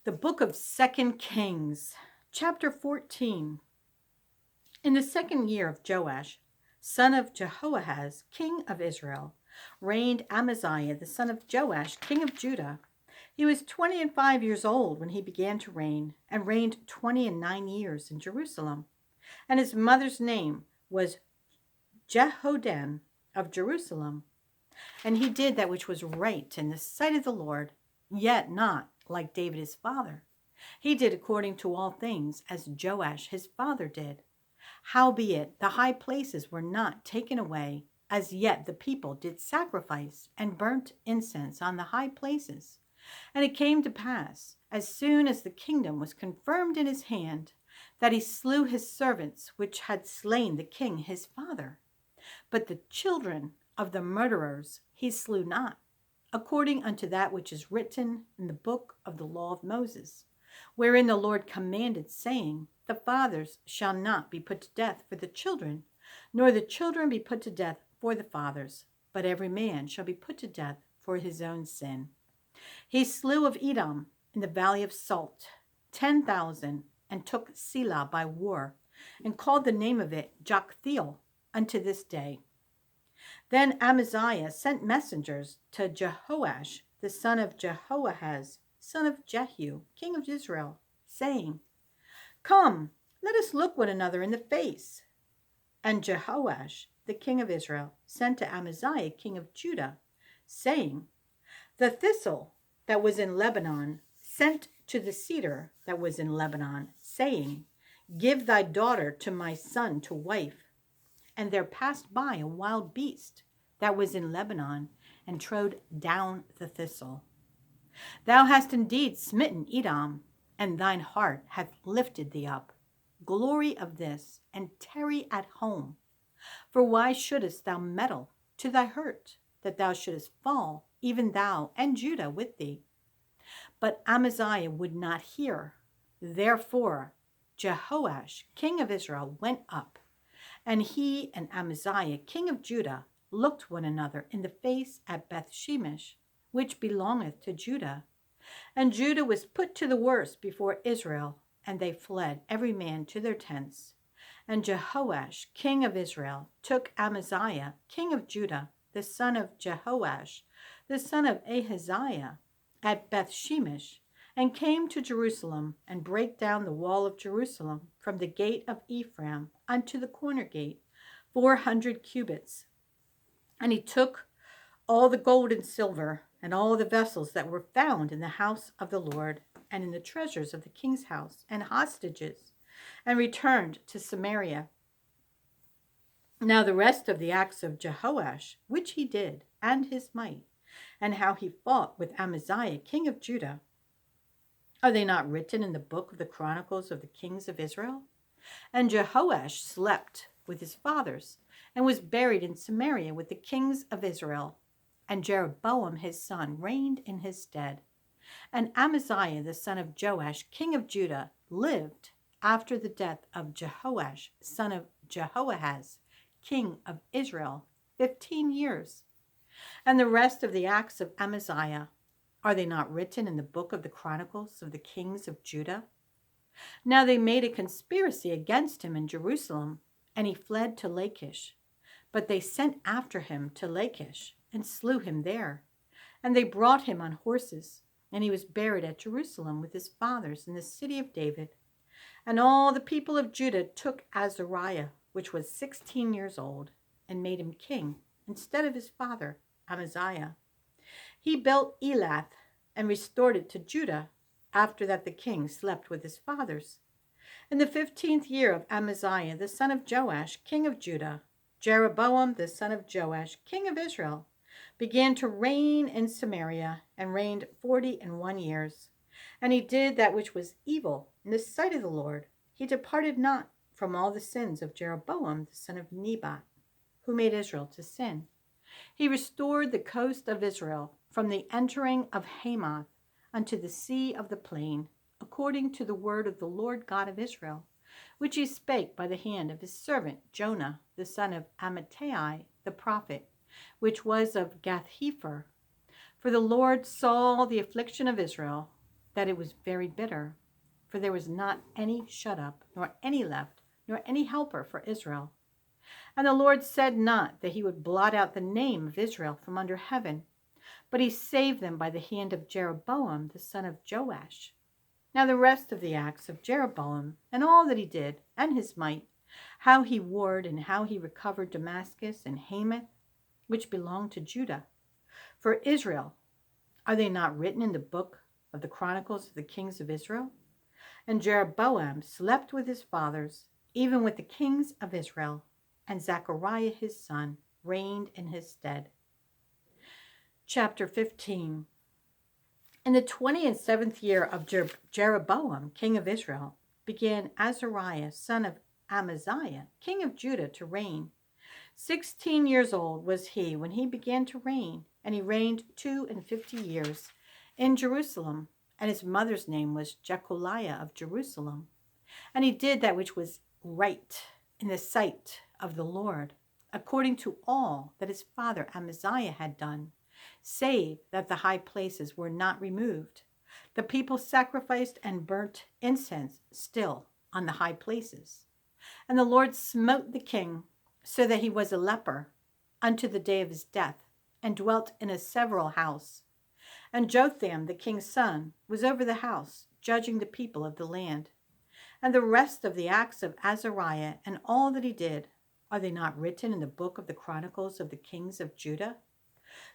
The book of 2 Kings, chapter 14. In the 2nd year of Joash, son of Jehoahaz, king of Israel, reigned Amaziah, the son of Joash, king of Judah. He was 25 years old when he began to reign, and reigned 29 years in Jerusalem. And his mother's name was Jehoadan of Jerusalem. And he did that which was right in the sight of the Lord, yet not like David his father. He did according to all things as Joash his father did. Howbeit the high places were not taken away, as yet the people did sacrifice and burnt incense on the high places. And it came to pass, as soon as the kingdom was confirmed in his hand, that he slew his servants which had slain the king his father. But the children of the murderers he slew not, according unto that which is written in the book of the law of Moses, wherein the Lord commanded, saying, the fathers shall not be put to death for the children, nor the children be put to death for the fathers, but every man shall be put to death for his own sin. He slew of Edom in the valley of Salt 10,000, and took Selah by war, and called the name of it Joktheel unto this day. Then Amaziah sent messengers to Jehoash, the son of Jehoahaz, son of Jehu, king of Israel, saying, come, let us look one another in the face. And Jehoash, the king of Israel, sent to Amaziah, king of Judah, saying, the thistle that was in Lebanon sent to the cedar that was in Lebanon, saying, give thy daughter to my son to wife. And there passed by a wild beast that was in Lebanon, and trode down the thistle. Thou hast indeed smitten Edom, and thine heart hath lifted thee up. Glory of this, and tarry at home. For why shouldest thou meddle to thy hurt, that thou shouldest fall, even thou and Judah with thee? But Amaziah would not hear. Therefore Jehoash, king of Israel, went up, and he and Amaziah, king of Judah, looked one another in the face at Bethshemesh, which belongeth to Judah. And Judah was put to the worse before Israel, and they fled every man to their tents. And Jehoash, king of Israel, took Amaziah, king of Judah, the son of Jehoash, the son of Ahaziah, at Bethshemesh, and came to Jerusalem, and brake down the wall of Jerusalem from the gate of Ephraim unto the corner gate, 400 cubits. And he took all the gold and silver, and all the vessels that were found in the house of the Lord, and in the treasures of the king's house, and hostages, and returned to Samaria. Now the rest of the acts of Jehoash, which he did, and his might, and how he fought with Amaziah, king of Judah, are they not written in the book of the Chronicles of the kings of Israel? And Jehoash slept with his fathers, and was buried in Samaria with the kings of Israel. And Jeroboam his son reigned in his stead. And Amaziah the son of Joash, king of Judah, lived after the death of Jehoash, son of Jehoahaz, king of Israel, 15 years. And the rest of the acts of Amaziah, are they not written in the book of the Chronicles of the kings of Judah? Now they made a conspiracy against him in Jerusalem, and he fled to Lachish. But they sent after him to Lachish, and slew him there. And they brought him on horses, and he was buried at Jerusalem with his fathers in the city of David. And all the people of Judah took Azariah, which was 16 years old, and made him king instead of his father Amaziah. He built Elath, and restored it to Judah, after that the king slept with his fathers. In the 15th year of Amaziah the son of Joash, king of Judah, Jeroboam the son of Joash, king of Israel, began to reign in Samaria, and reigned 41 years. And he did that which was evil in the sight of the Lord. He departed not from all the sins of Jeroboam the son of Nebat, who made Israel to sin. He restored the coast of Israel from the entering of Hamath unto the sea of the plain, according to the word of the Lord God of Israel, which he spake by the hand of his servant Jonah, the son of Amittai, the prophet, which was of Gath-hepher. For the Lord saw the affliction of Israel, that it was very bitter, for there was not any shut up, nor any left, nor any helper for Israel. And the Lord said not that he would blot out the name of Israel from under heaven, but he saved them by the hand of Jeroboam the son of Joash. Now the rest of the acts of Jeroboam, and all that he did, and his might, how he warred, and how he recovered Damascus and Hamath, which belonged to Judah, for Israel, are they not written in the book of the Chronicles of the kings of Israel? And Jeroboam slept with his fathers, even with the kings of Israel, and Zechariah his son reigned in his stead. Chapter 15. In the 27th year of Jeroboam, king of Israel, began Azariah, son of Amaziah, king of Judah, to reign. 16 years old was he when he began to reign, and he reigned 52 years in Jerusalem, and his mother's name was Jecoliah of Jerusalem. And he did that which was right in the sight of the Lord, according to all that his father Amaziah had done, save that the high places were not removed. The people sacrificed and burnt incense still on the high places. And the Lord smote the king, so that he was a leper unto the day of his death, and dwelt in a several house. And Jotham the king's son was over the house, judging the people of the land. And the rest of the acts of Azariah and all that he did, are they not written in the book of the Chronicles of the kings of Judah?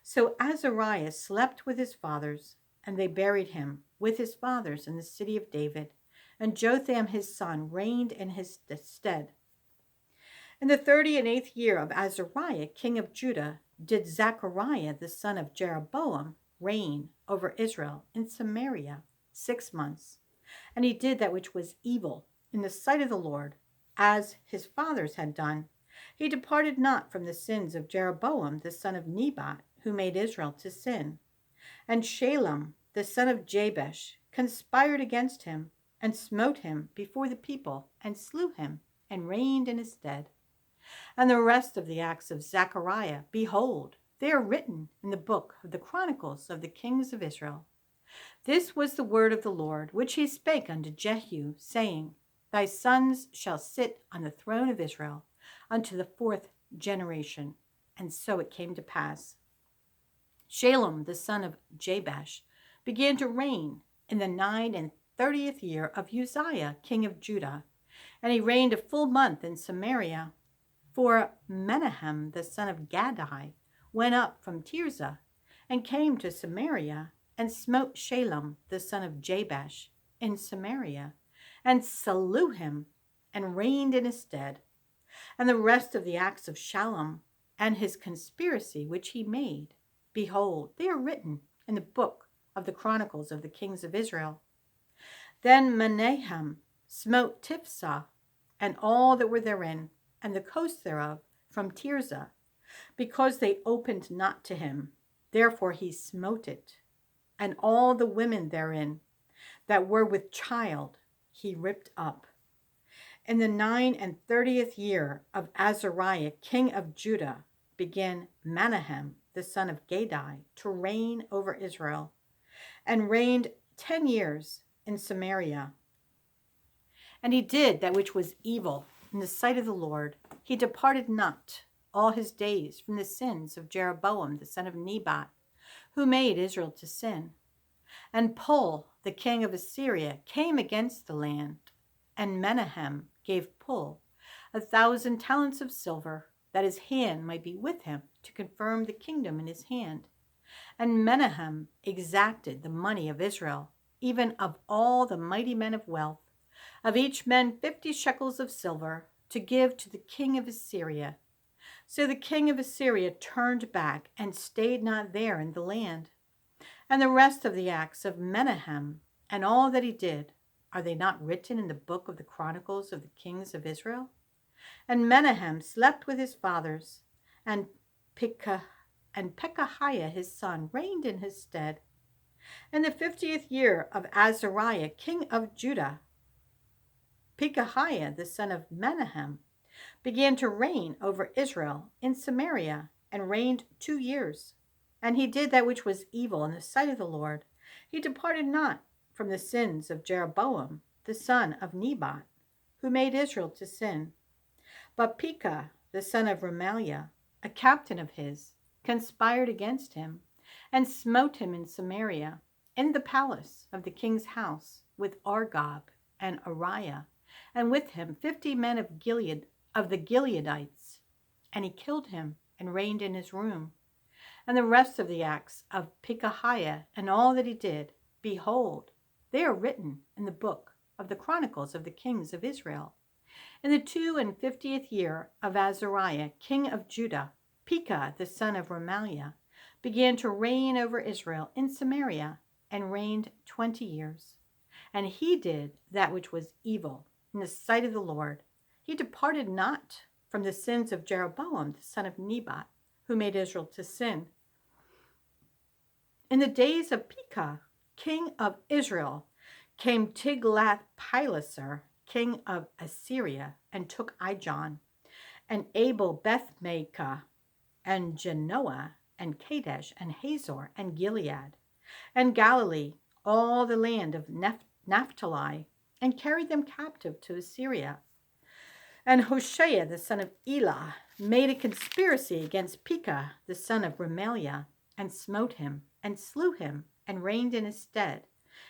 So Azariah slept with his fathers, and they buried him with his fathers in the city of David, and Jotham his son reigned in his stead. In the 38th year of Azariah, king of Judah, did Zechariah the son of Jeroboam reign over Israel in Samaria 6 months. And he did that which was evil in the sight of the Lord, as his fathers had done. He departed not from the sins of Jeroboam the son of Nebat, who made Israel to sin. And Shalem the son of Jabesh conspired against him, and smote him before the people, and slew him, and reigned in his stead. And the rest of the acts of Zechariah, behold, they are written in the book of the Chronicles of the kings of Israel. This was the word of the Lord, which he spake unto Jehu, saying, Thy sons shall sit on the throne of Israel unto the 4th generation. And so it came to pass. Shalem the son of Jabesh began to reign in the 39th year of Uzziah king of Judah, and he reigned a full month in Samaria. For Menahem the son of Gadai went up from Tirzah, and came to Samaria, and smote Shalem the son of Jabesh in Samaria, and slew him, and reigned in his stead. And the rest of the acts of Shalem, and his conspiracy which he made, behold, they are written in the book of the Chronicles of the kings of Israel. Then Menahem smote Tiphsah, and all that were therein, and the coast thereof, from Tirzah, because they opened not to him. Therefore he smote it. And all the women therein that were with child he ripped up. In the 39th year of Azariah king of Judah began Menahem the son of Gadai to reign over Israel, and reigned 10 years in Samaria. And he did that which was evil in the sight of the Lord. He departed not all his days from the sins of Jeroboam the son of Nebat, who made Israel to sin. And Pul, the king of Assyria, came against the land, and Menahem gave Pul 1,000 talents of silver, that his hand might be with him to confirm the kingdom in his hand. And Menahem exacted the money of Israel, even of all the mighty men of wealth, of each man 50 shekels of silver, to give to the king of Assyria. So the king of Assyria turned back, and stayed not there in the land. And the rest of the acts of Menahem, and all that he did, are they not written in the book of the Chronicles of the kings of Israel? And Menahem slept with his fathers, and Pekahiah his son reigned in his stead. In the 50th year of Azariah king of Judah, Pekahiah the son of Menahem began to reign over Israel in Samaria, and reigned 2 years. And he did that which was evil in the sight of the Lord. He departed not from the sins of Jeroboam, the son of Nebat, who made Israel to sin. But Pekah, the son of Remaliah, a captain of his, conspired against him, and smote him in Samaria, in the palace of the king's house, with Argob and Ariah, and with him 50 men of Gilead, of the Gileadites. And he killed him, and reigned in his room. And the rest of the acts of Pekahiah, and all that he did, behold, they are written in the book of the Chronicles of the kings of Israel. In the 52nd year of Azariah, king of Judah, Pekah, the son of Remaliah, began to reign over Israel in Samaria, and reigned 20 years. And he did that which was evil in the sight of the Lord. He departed not from the sins of Jeroboam, the son of Nebat, who made Israel to sin. In the days of Pekah, king of Israel, came Tiglath-Pileser, king of Assyria, and took Ijon, and Abel-Beth-maachah, and Genoa, and Kadesh, and Hazor, and Gilead, and Galilee, all the land of Naphtali, and carried them captive to Assyria. And Hoshea, the son of Elah, made a conspiracy against Pekah, the son of Remaliah, and smote him, and slew him, and reigned in his stead,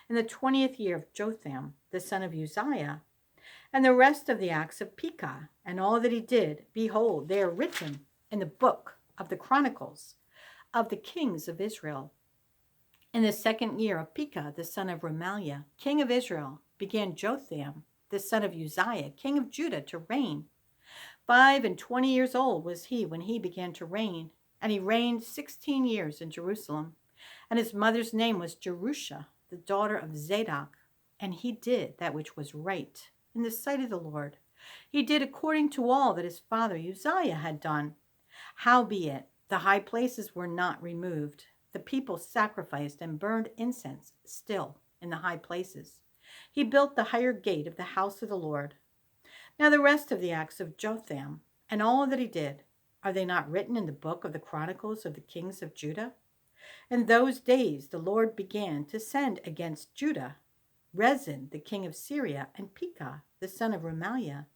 in the 20th year of Jotham, the son of Uzziah. And the rest of the acts of Pekah, and all that he did, behold, they are written in the book of the Chronicles of the kings of Israel. In the 2nd year of Pekah, the son of Remaliah, king of Israel, began Jotham, the son of Uzziah, king of Judah, to reign. 25 years old was he when he began to reign, and he reigned 16 years in Jerusalem. And his mother's name was Jerusha, the daughter of Zadok. And he did that which was right in the sight of the Lord. He did according to all that his father Uzziah had done. Howbeit, the high places were not removed. The people sacrificed and burned incense still in the high places. He built the higher gate of the house of the Lord. Now the rest of the acts of Jotham, and all that he did, are they not written in the book of the Chronicles of the kings of Judah? In those days the Lord began to send against Judah Rezin, the king of Syria, and Pekah, the son of Remaliah.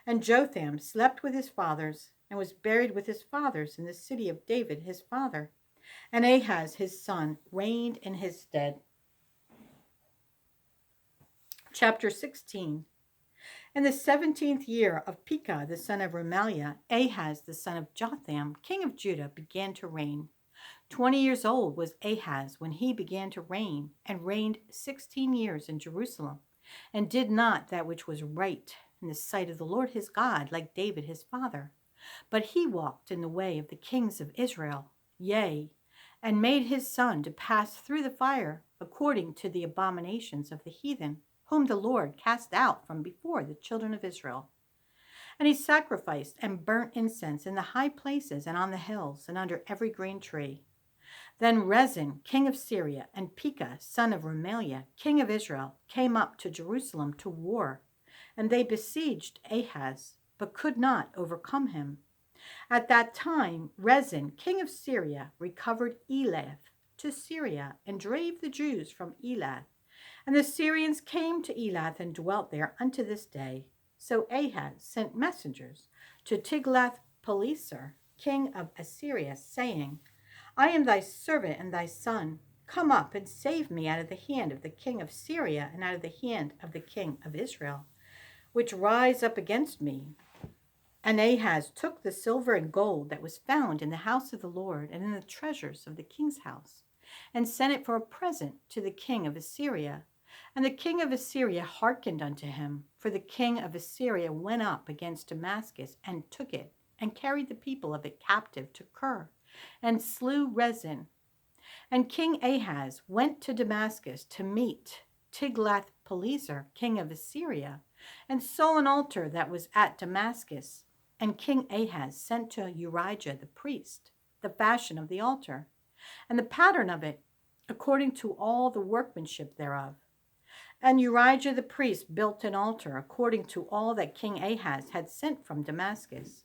And Jotham slept with his fathers, and was buried with his fathers in the city of David his father. And Ahaz his son reigned in his stead. Chapter 16. In the 17th year of Pekah, the son of Remaliah, Ahaz the son of Jotham, king of Judah, began to reign. 20 years old was Ahaz when he began to reign, and reigned 16 years in Jerusalem, and did not that which was right in the sight of the Lord his God, like David his father. But he walked in the way of the kings of Israel, yea, and made his son to pass through the fire, according to the abominations of the heathen, whom the Lord cast out from before the children of Israel. And he sacrificed and burnt incense in the high places and on the hills and under every green tree. Then Rezin, king of Syria, and Pekah, son of Remaliah, king of Israel, came up to Jerusalem to war, and they besieged Ahaz, but could not overcome him. At that time, Rezin, king of Syria, recovered Elath to Syria, and drave the Jews from Elath. And the Syrians came to Elath and dwelt there unto this day. So Ahaz sent messengers to Tiglath-Pileser, king of Assyria, saying, I am thy servant and thy son. Come up and save me out of the hand of the king of Syria and out of the hand of the king of Israel, which rise up against me. And Ahaz took the silver and gold that was found in the house of the Lord and in the treasures of the king's house, and sent it for a present to the king of Assyria. And the king of Assyria hearkened unto him, for the king of Assyria went up against Damascus and took it, and carried the people of it captive to Kir, and slew Rezin. And King Ahaz went to Damascus to meet Tiglath-Pileser, king of Assyria, and saw an altar that was at Damascus. And King Ahaz sent to Urijah the priest the fashion of the altar, and the pattern of it, according to all the workmanship thereof. And Urijah the priest built an altar according to all that King Ahaz had sent from Damascus.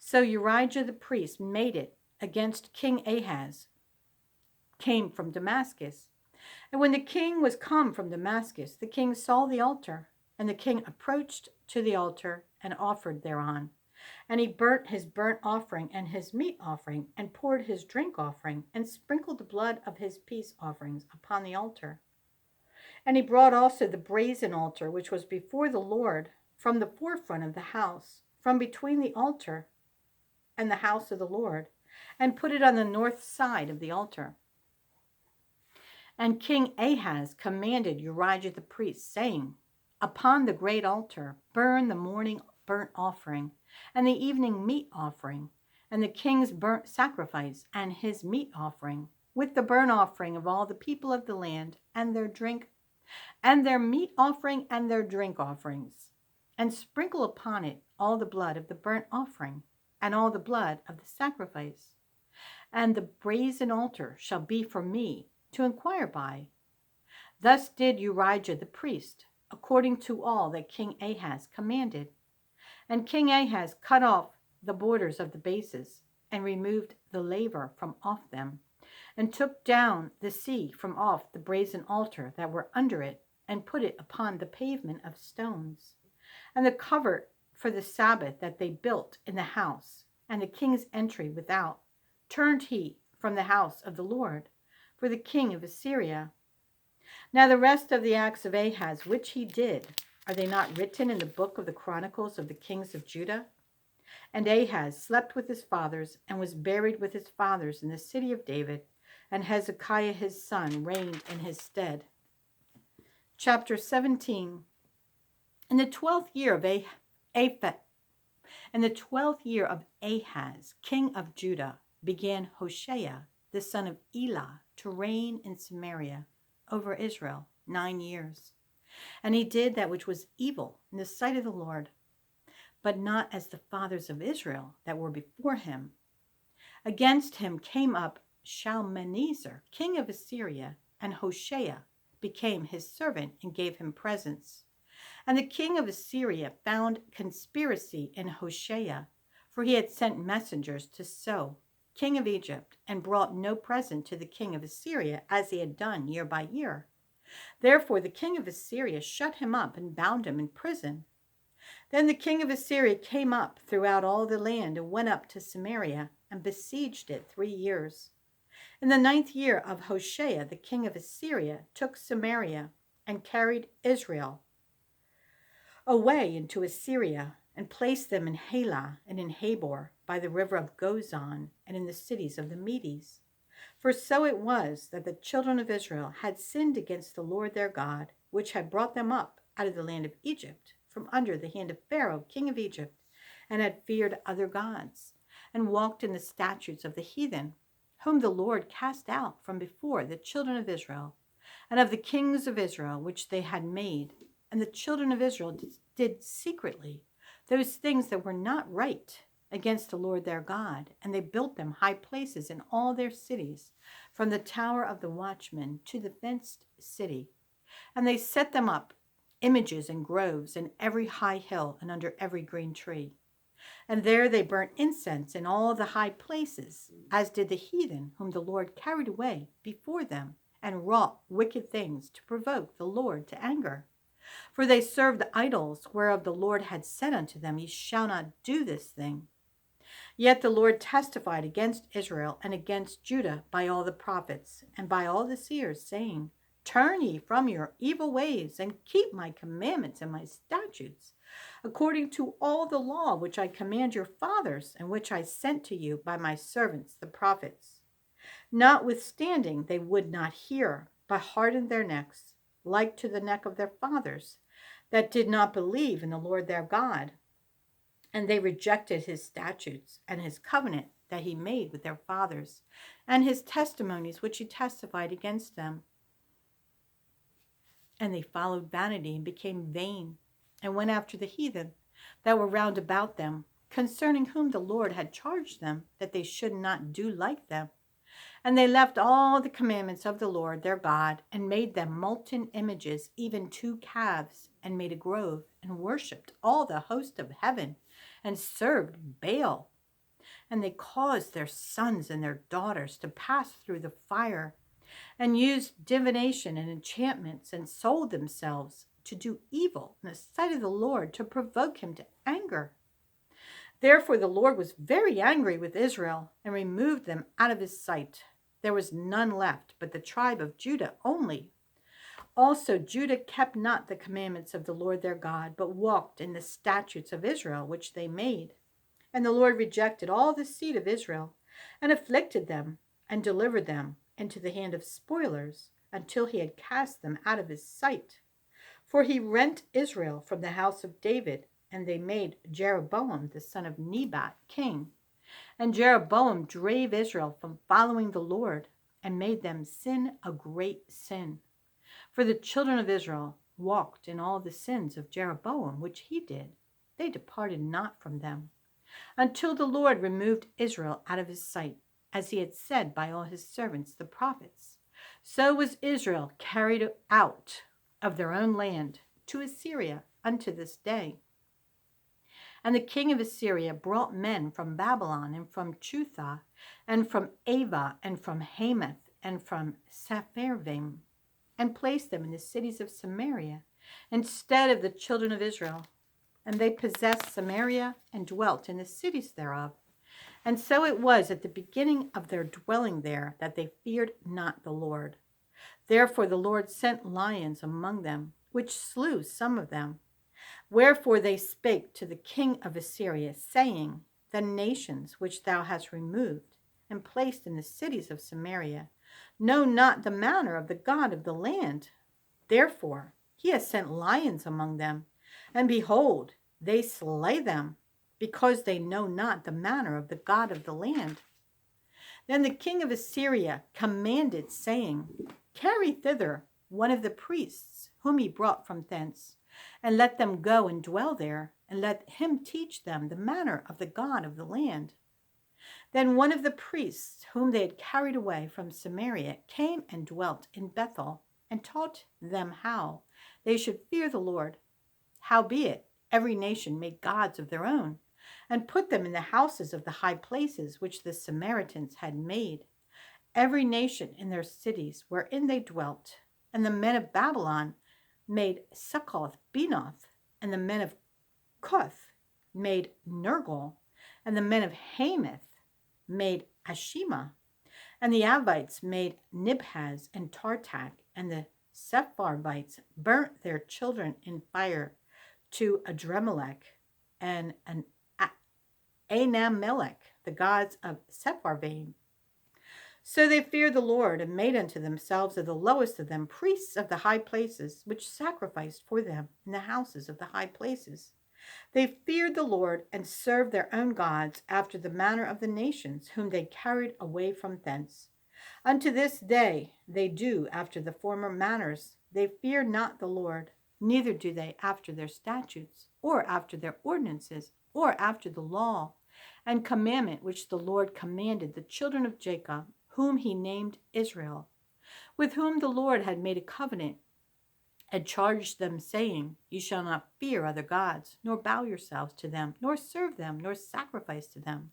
So Urijah the priest made it against King Ahaz, came from Damascus. And when the king was come from Damascus, the king saw the altar, and the king approached to the altar and offered thereon. And he burnt his burnt offering and his meat offering, and poured his drink offering, and sprinkled the blood of his peace offerings upon the altar. And he brought also the brazen altar which was before the Lord from the forefront of the house, from between the altar and the house of the Lord, and put it on the north side of the altar. And King Ahaz commanded Urijah the priest, saying, Upon the great altar burn the morning burnt offering, and the evening meat offering, and the king's burnt sacrifice, and his meat offering, with the burnt offering of all the people of the land, and their drink, and their meat offering, and their drink offerings. And sprinkle upon it all the blood of the burnt offering, and all the blood of the sacrifice. And the brazen altar shall be for me to inquire by. Thus did Urijah the priest, according to all that King Ahaz commanded. And King Ahaz cut off the borders of the bases, and removed the laver from off them, and took down the sea from off the brazen altar that were under it, and put it upon the pavement of stones. And the covert for the Sabbath that they built in the house, and the king's entry without, turned he from the house of the Lord, for the king of Assyria. Now the rest of the acts of Ahaz which he did, are they not written in the book of the Chronicles of the kings of Judah? And Ahaz slept with his fathers, and was buried with his fathers in the city of David, and Hezekiah his son reigned in his stead. Chapter 17. In the 12th year of Ahaz, king of Judah, began Hoshea, the son of Elah, to reign in Samaria over Israel 9 years. And he did that which was evil in the sight of the Lord, but not as the fathers of Israel that were before him. Against him came up Shalmaneser, king of Assyria, and Hoshea became his servant and gave him presents. And the king of Assyria found conspiracy in Hoshea, for he had sent messengers to So, king of Egypt, and brought no present to the king of Assyria, as he had done year by year. Therefore the king of Assyria shut him up and bound him in prison. Then the king of Assyria came up throughout all the land, and went up to Samaria, and besieged it 3 years. In the 9th year of Hoshea, the king of Assyria took Samaria, and carried Israel away into Assyria, and placed them in Halah and in Habor, by the river of Gozan, and in the cities of the Medes. For so it was that the children of Israel had sinned against the Lord their God, which had brought them up out of the land of Egypt, from under the hand of Pharaoh, king of Egypt, and had feared other gods, and walked in the statutes of the heathen, whom the Lord cast out from before the children of Israel, and of the kings of Israel which they had made. And the children of Israel did secretly those things that were not right against the Lord their God, and they built them high places in all their cities, from the tower of the watchman to the fenced city. And they set them up images and groves in every high hill and under every green tree. And there they burnt incense in all the high places, as did the heathen whom the Lord carried away before them, and wrought wicked things to provoke the Lord to anger. For they served the idols, whereof the Lord had said unto them, Ye shall not do this thing. Yet the Lord testified against Israel and against Judah by all the prophets and by all the seers, saying, Turn ye from your evil ways, and keep my commandments and my statutes, according to all the law which I command your fathers, and which I sent to you by my servants the prophets. Notwithstanding they would not hear, but hardened their necks, like to the neck of their fathers, that did not believe in the Lord their God. And they rejected his statutes and his covenant that he made with their fathers, and his testimonies which he testified against them. And they followed vanity and became vain, and went after the heathen that were round about them, concerning whom the Lord had charged them that they should not do like them. And they left all the commandments of the Lord their God, and made them molten images, even 2 calves, and made a grove, and worshipped all the host of heaven, and served Baal. And they caused their sons and their daughters to pass through the fire, and used divination and enchantments, and sold themselves to do evil in the sight of the Lord, to provoke him to anger. Therefore the Lord was very angry with Israel and removed them out of his sight. There was none left but the tribe of Judah only. Also Judah kept not the commandments of the Lord their God, but walked in the statutes of Israel which they made. And the Lord rejected all the seed of Israel, and afflicted them, and delivered them into the hand of spoilers, until he had cast them out of his sight. For he rent Israel from the house of David, and they made Jeroboam the son of Nebat king. And Jeroboam drave Israel from following the Lord, and made them sin a great sin. For the children of Israel walked in all the sins of Jeroboam, which he did. They departed not from them, until the Lord removed Israel out of his sight, as he had said by all his servants the prophets. So was Israel carried out of their own land to Assyria unto this day. And the king of Assyria brought men from Babylon, and from Chuthah, and from Ava, and from Hamath, and from Sepharvaim, and placed them in the cities of Samaria instead of the children of Israel. And they possessed Samaria, and dwelt in the cities thereof. And so it was at the beginning of their dwelling there, that they feared not the Lord. Therefore the Lord sent lions among them, which slew some of them. Wherefore they spake to the king of Assyria, saying, The nations which thou hast removed, and placed in the cities of Samaria, know not the manner of the God of the land. Therefore he has sent lions among them, and behold, they slay them, because they know not the manner of the God of the land. Then the king of Assyria commanded, saying, Carry thither one of the priests, whom he brought from thence, and let them go and dwell there, and let him teach them the manner of the God of the land. Then one of the priests, whom they had carried away from Samaria, came and dwelt in Bethel, and taught them how they should fear the Lord. Howbeit, every nation made gods of their own, and put them in the houses of the high places which the Samaritans had made, every nation in their cities wherein they dwelt. And the men of Babylon made Succoth-Benoth, and the men of Cuth made Nergal, and the men of Hamath made Ashima, and the Avites made Nibhaz and Tartak, and the Sepharvites burnt their children in fire to Adremelech and an Anamelech, the gods of Sepharvaim. So they feared the Lord, and made unto themselves of the lowest of them priests of the high places, which sacrificed for them in the houses of the high places. They feared the Lord, and served their own gods after the manner of the nations whom they carried away from thence. Unto this day they do after the former manners. They fear not the Lord, neither do they after their statutes, or after their ordinances, or after the law and commandment which the Lord commanded the children of Jacob, whom he named Israel, with whom the Lord had made a covenant, and charged them, saying, You shall not fear other gods, nor bow yourselves to them, nor serve them, nor sacrifice to them.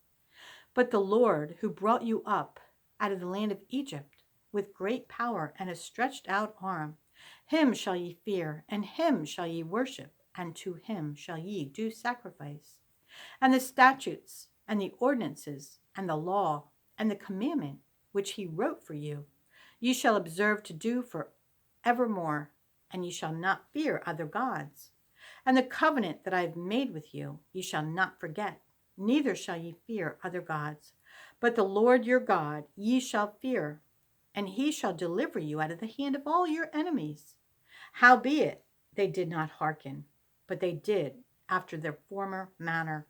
But the Lord, who brought you up out of the land of Egypt with great power and a stretched out arm, him shall ye fear, and him shall ye worship, and to him shall ye do sacrifice. And the statutes, and the ordinances, and the law, and the commandment, which he wrote for you, ye shall observe to do for evermore, and ye shall not fear other gods. And the covenant that I have made with you, ye shall not forget, neither shall ye fear other gods. But the Lord your God ye shall fear, and he shall deliver you out of the hand of all your enemies. Howbeit, they did not hearken, but they did after their former manner.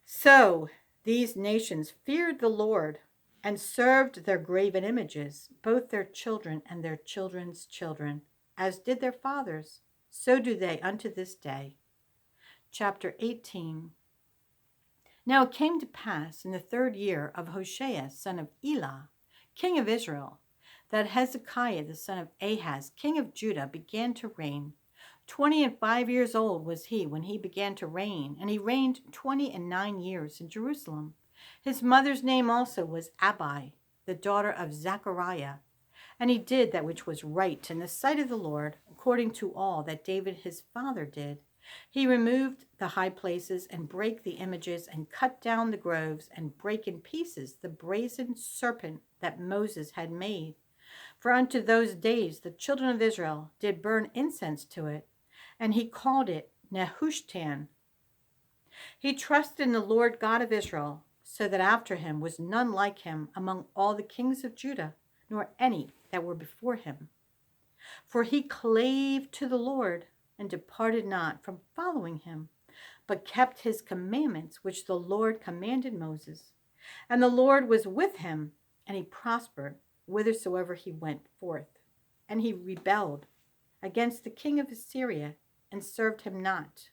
So these nations feared the Lord, and served their graven images, both their children and their children's children, as did their fathers, so do they unto this day. Chapter 18. Now it came to pass in the 3rd year of Hoshea, son of Elah, king of Israel, that Hezekiah the son of Ahaz, king of Judah, began to reign. 25 years old was he when he began to reign, and he reigned 29 years in Jerusalem. His mother's name also was Abi, the daughter of Zechariah. And he did that which was right in the sight of the Lord, according to all that David his father did. He removed the high places and brake the images and cut down the groves and brake in pieces the brazen serpent that Moses had made. For unto those days the children of Israel did burn incense to it, and he called it Nehushtan. He trusted in the Lord God of Israel, so that after him was none like him among all the kings of Judah, nor any that were before him. For he clave to the Lord, and departed not from following him, but kept his commandments which the Lord commanded Moses. And the Lord was with him, and he prospered whithersoever he went forth. And he rebelled against the king of Assyria, and served him not.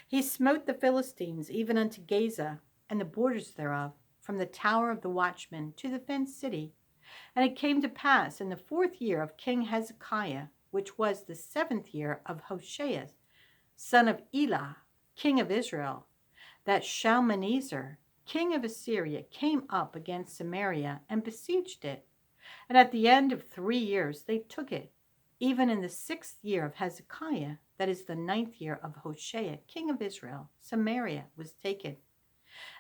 He smote the Philistines even unto Gaza, and the borders thereof, from the tower of the watchman to the fenced city. And it came to pass in the 4th year of King Hezekiah, which was the 7th year of Hoshea, son of Elah, king of Israel, that Shalmaneser, king of Assyria, came up against Samaria and besieged it. And at the end of 3 years they took it. Even in the 6th year of Hezekiah, that is the 9th year of Hoshea, king of Israel, Samaria was taken.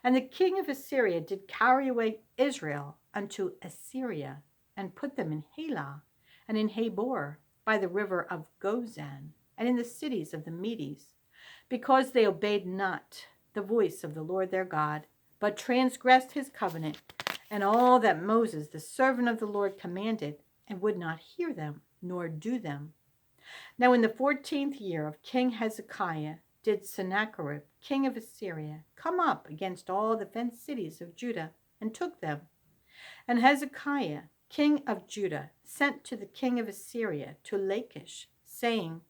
And the king of Assyria did carry away Israel unto Assyria, and put them in Halah, and in Habor, by the river of Gozan, and in the cities of the Medes, because they obeyed not the voice of the Lord their God, but transgressed his covenant, and all that Moses the servant of the Lord commanded, and would not hear them, nor do them. Now in the 14th year of King Hezekiah did Sennacherib, king of Assyria, come up against all the fenced cities of Judah, and took them. And Hezekiah, king of Judah, sent to the king of Assyria to Lachish, saying,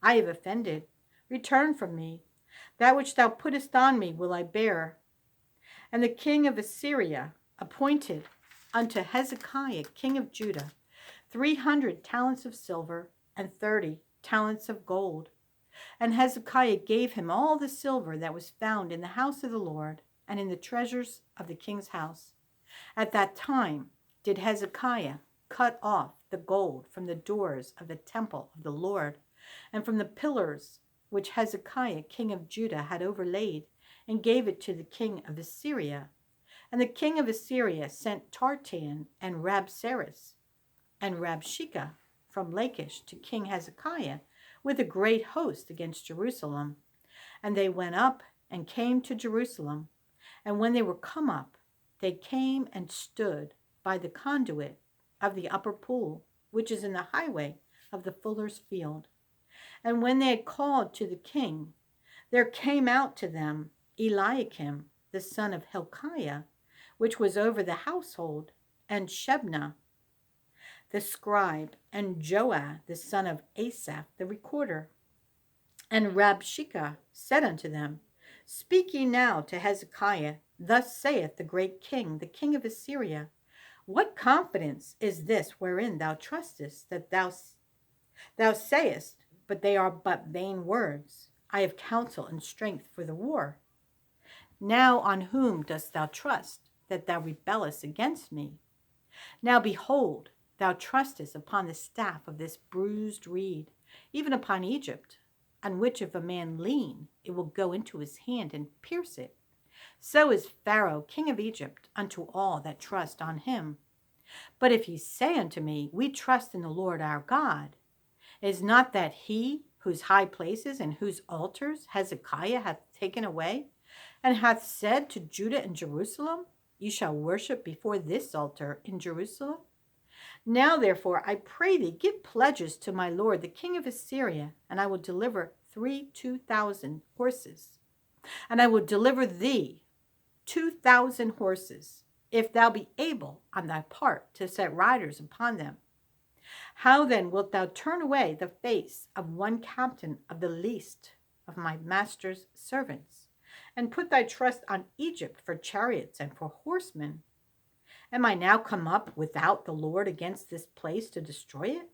I have offended, return from me. That which thou puttest on me will I bear. And the king of Assyria appointed unto Hezekiah, king of Judah, 300 talents of silver and 30 talents of gold. And Hezekiah gave him all the silver that was found in the house of the Lord and in the treasures of the king's house. At that time did Hezekiah cut off the gold from the doors of the temple of the Lord, and from the pillars which Hezekiah king of Judah had overlaid, and gave it to the king of Assyria. And the king of Assyria sent Tartan and Rabsaris and Rabshakeh from Lachish to King Hezekiah with a great host against Jerusalem. And they went up and came to Jerusalem. And when they were come up, they came and stood by the conduit of the upper pool, which is in the highway of the fuller's field. And when they had called to the king, there came out to them Eliakim, the son of Hilkiah, which was over the household, and Shebna, the scribe, and Joah, the son of Asaph, the recorder. And Rabshakeh said unto them, Speak ye now to Hezekiah, thus saith the great king, the king of Assyria, What confidence is this wherein thou trustest, that thou sayest, but they are but vain words? I have counsel and strength for the war. Now on whom dost thou trust, that thou rebellest against me? Now behold, thou trustest upon the staff of this bruised reed, even upon Egypt, on which if a man lean, it will go into his hand and pierce it. So is Pharaoh king of Egypt unto all that trust on him. But if ye say unto me, We trust in the Lord our God, is not that he whose high places and whose altars Hezekiah hath taken away, and hath said to Judah and Jerusalem, Ye shall worship before this altar in Jerusalem? Now therefore, I pray thee, give pledges to my lord the king of Assyria, and I will deliver 2,000 horses. And I will deliver thee 2,000 horses, if thou be able on thy part to set riders upon them. How then wilt thou turn away the face of one captain of the least of my master's servants, and put thy trust on Egypt for chariots and for horsemen? Am I now come up without the Lord against this place to destroy it?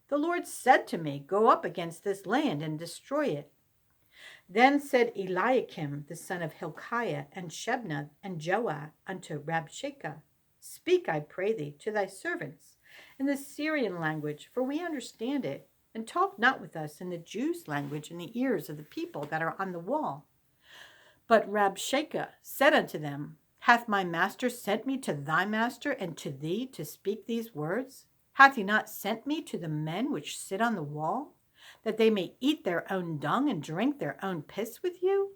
The Lord said to me, Go up against this land and destroy it. Then said Eliakim, the son of Hilkiah, and Shebna, and Joah unto Rabshakeh, Speak, I pray thee, to thy servants, in the Syrian language, for we understand it, and talk not with us in the Jews' language in the ears of the people that are on the wall. But Rabshakeh said unto them, Hath my master sent me to thy master and to thee to speak these words? Hath he not sent me to the men which sit on the wall, that they may eat their own dung and drink their own piss with you?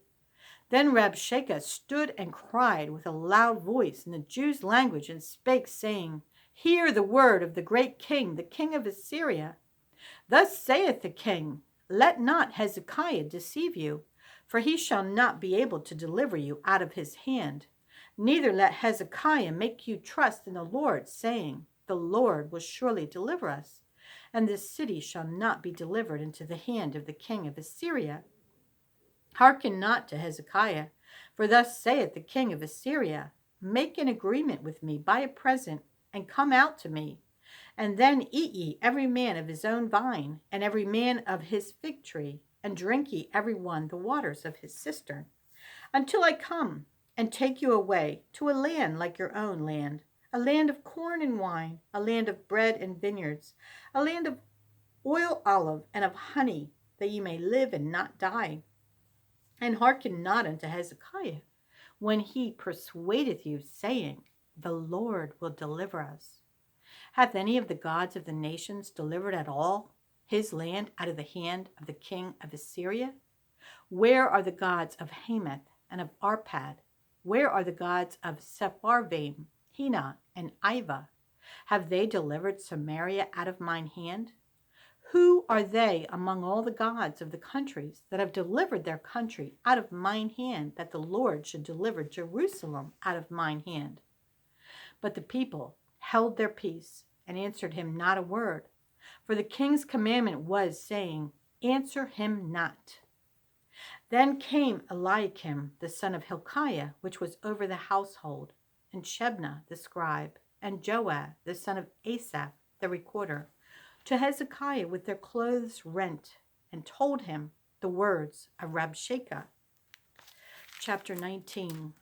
Then Rabshakeh stood and cried with a loud voice in the Jews' language, and spake, saying, Hear the word of the great king, the king of Assyria. Thus saith the king, Let not Hezekiah deceive you, for he shall not be able to deliver you out of his hand. Neither let Hezekiah make you trust in the Lord, saying, The Lord will surely deliver us, and this city shall not be delivered into the hand of the king of Assyria. Hearken not to Hezekiah, for thus saith the king of Assyria, Make an agreement with me by a present, and come out to me. And then eat ye every man of his own vine, and every man of his fig tree, and drink ye every one the waters of his cistern, until I come and take you away to a land like your own land, a land of corn and wine, a land of bread and vineyards, a land of oil olive and of honey, that ye may live and not die. And hearken not unto Hezekiah, when he persuadeth you, saying, The Lord will deliver us. Hath any of the gods of the nations delivered at all his land out of the hand of the king of Assyria? Where are the gods of Hamath and of Arpad? Where are the gods of Sepharvaim, Hena, and Iva? Have they delivered Samaria out of mine hand? Who are they among all the gods of the countries that have delivered their country out of mine hand, that the Lord should deliver Jerusalem out of mine hand? But the people held their peace and answered him not a word. For the king's commandment was, saying, Answer him not. Then came Eliakim, the son of Hilkiah, which was over the household, and Shebna the scribe, and Joah, the son of Asaph, the recorder, to Hezekiah with their clothes rent, and told him the words of Rabshakeh. Chapter 19.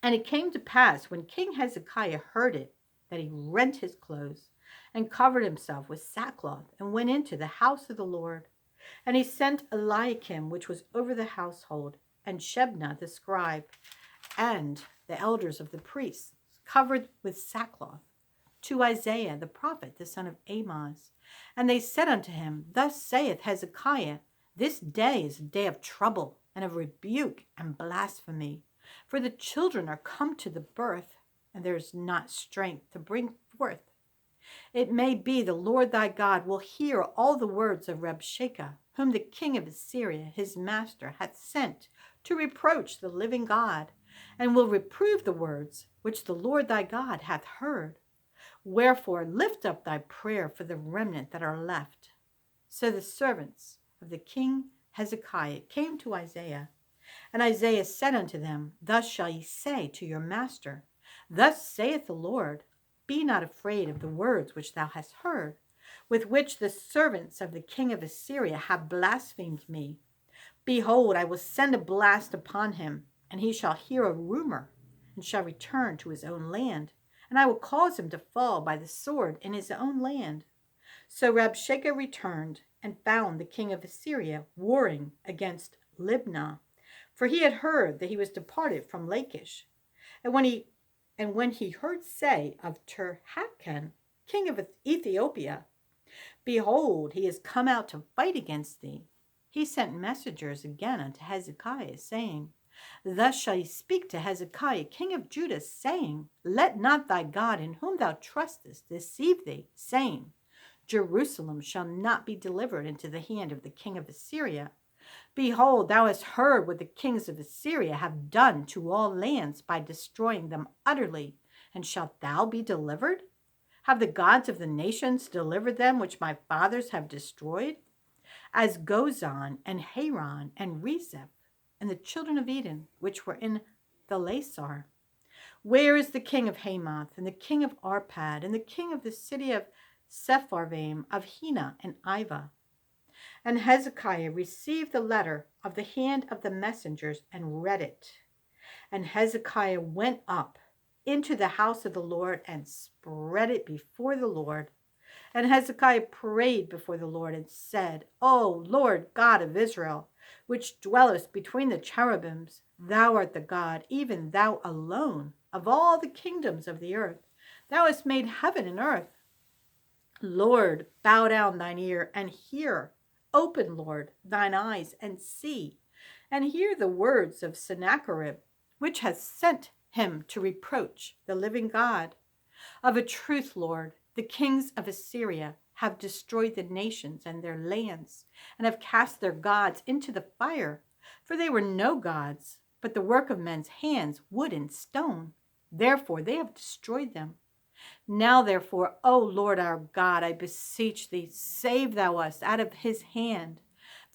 And it came to pass, when King Hezekiah heard it, that he rent his clothes, and covered himself with sackcloth, and went into the house of the Lord. And he sent Eliakim, which was over the household, and Shebna the scribe, and the elders of the priests, covered with sackcloth, to Isaiah the prophet, the son of Amoz. And they said unto him, Thus saith Hezekiah, This day is a day of trouble, and of rebuke and blasphemy. For the children are come to the birth, and there is not strength to bring forth. It may be the Lord thy God will hear all the words of Rabshakeh, whom the king of Assyria, his master, hath sent to reproach the living God, and will reprove the words which the Lord thy God hath heard. Wherefore lift up thy prayer for the remnant that are left. So the servants of the king Hezekiah came to Isaiah, and Isaiah said unto them, Thus shall ye say to your master, Thus saith the Lord, Be not afraid of the words which thou hast heard, with which the servants of the king of Assyria have blasphemed me. Behold, I will send a blast upon him, and he shall hear a rumor, and shall return to his own land, and I will cause him to fall by the sword in his own land. So Rabshakeh returned, and found the king of Assyria warring against Libnah, for he had heard that he was departed from Lachish. And when he heard say of Tirhakah, king of Ethiopia, Behold, he is come out to fight against thee, he sent messengers again unto Hezekiah, saying, Thus shall ye speak to Hezekiah, king of Judah, saying, Let not thy God in whom thou trustest deceive thee, saying, Jerusalem shall not be delivered into the hand of the king of Assyria. Behold, thou hast heard what the kings of Assyria have done to all lands by destroying them utterly, and shalt thou be delivered? Have the gods of the nations delivered them which my fathers have destroyed? As Gozan and Haran and Rezeph, and the children of Eden, which were in the Lasar. Where is the king of Hamath, and the king of Arpad, and the king of the city of Sepharvaim, of Hena and Iva? And Hezekiah received the letter of the hand of the messengers, and read it. And Hezekiah went up into the house of the Lord and spread it before the Lord. And Hezekiah prayed before the Lord and said, O Lord God of Israel, which dwellest between the cherubims, thou art the God, even thou alone, of all the kingdoms of the earth. Thou hast made heaven and earth. Lord, bow down thine ear and hear. Open, Lord, thine eyes and see, and hear the words of Sennacherib, which has sent him to reproach the living God. Of a truth, Lord, the kings of Assyria have destroyed the nations and their lands, and have cast their gods into the fire. For they were no gods, but the work of men's hands, wood and stone. Therefore they have destroyed them. Now, therefore, O Lord our God, I beseech thee, save thou us out of his hand,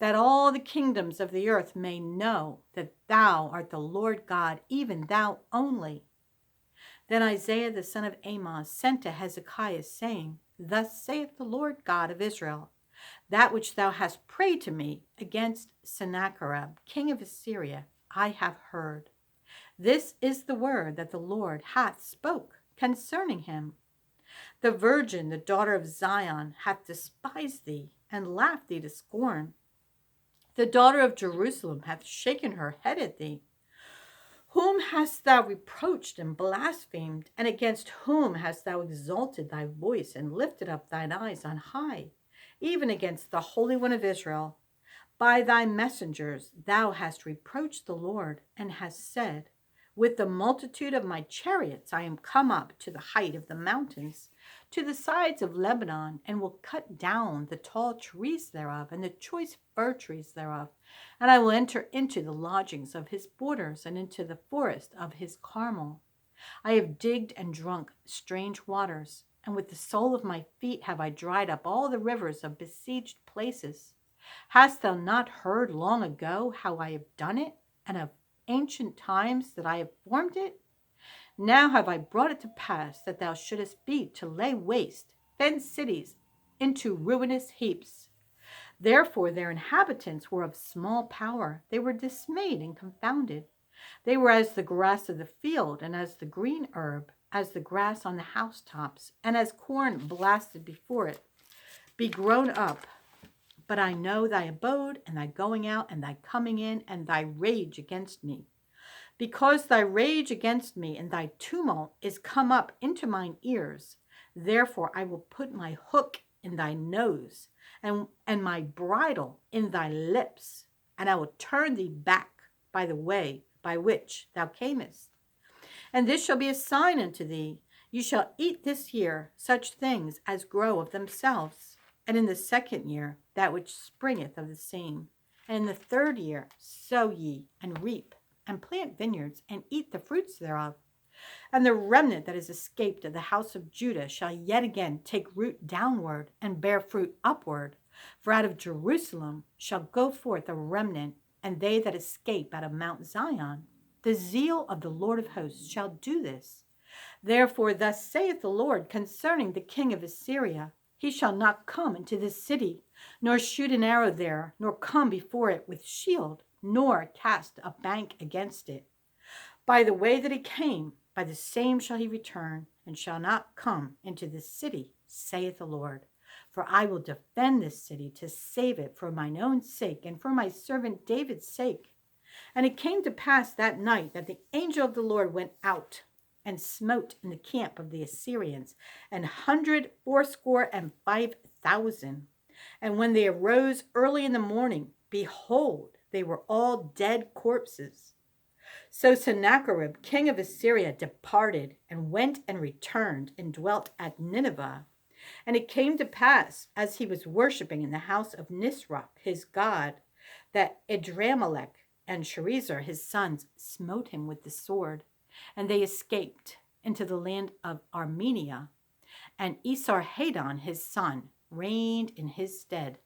that all the kingdoms of the earth may know that thou art the Lord God, even thou only. Then Isaiah the son of Amoz sent to Hezekiah, saying, Thus saith the Lord God of Israel, that which thou hast prayed to me against Sennacherib, king of Assyria, I have heard. This is the word that the Lord hath spoke concerning him. The virgin, the daughter of Zion, hath despised thee, and laughed thee to scorn. The daughter of Jerusalem hath shaken her head at thee. Whom hast thou reproached and blasphemed, and against whom hast thou exalted thy voice and lifted up thine eyes on high, even against the Holy One of Israel? By thy messengers thou hast reproached the Lord, and hast said, With the multitude of my chariots I am come up to the height of the mountains, to the sides of Lebanon, and will cut down the tall trees thereof, and the choice fir trees thereof, and I will enter into the lodgings of his borders, and into the forest of his Carmel. I have digged and drunk strange waters, and with the sole of my feet have I dried up all the rivers of besieged places. Hast thou not heard long ago how I have done it, and of ancient times that I have formed it? Now have I brought it to pass that thou shouldest be to lay waste fenced cities into ruinous heaps. Therefore their inhabitants were of small power. They were dismayed and confounded. They were as the grass of the field, and as the green herb, as the grass on the housetops, and as corn blasted before it, be grown up. But I know thy abode, and thy going out, and thy coming in, and thy rage against me. Because thy rage against me and thy tumult is come up into mine ears, therefore I will put my hook in thy nose, and my bridle in thy lips, and I will turn thee back by the way by which thou camest. And this shall be a sign unto thee. You shall eat this year such things as grow of themselves, and in the second year that which springeth of the same. And in the third year sow ye, and reap, and plant vineyards, and eat the fruits thereof. And the remnant that is escaped of the house of Judah shall yet again take root downward, and bear fruit upward. For out of Jerusalem shall go forth a remnant, and they that escape out of Mount Zion. The zeal of the Lord of hosts shall do this. Therefore thus saith the Lord concerning the king of Assyria, He shall not come into this city, nor shoot an arrow there, nor come before it with shield, nor cast a bank against it. By the way that he came, by the same shall he return, and shall not come into this city, saith the Lord. For I will defend this city to save it for mine own sake, and for my servant David's sake. And it came to pass that night that the angel of the Lord went out and smote in the camp of the Assyrians 185,000. And when they arose early in the morning, behold, they were all dead corpses. So Sennacherib, king of Assyria, departed and went and returned and dwelt at Nineveh. And it came to pass, as he was worshipping in the house of Nisroch, his god, that Adramelech and Sharezer, his sons, smote him with the sword, and they escaped into the land of Armenia. And Esarhaddon, his son, reigned in his stead.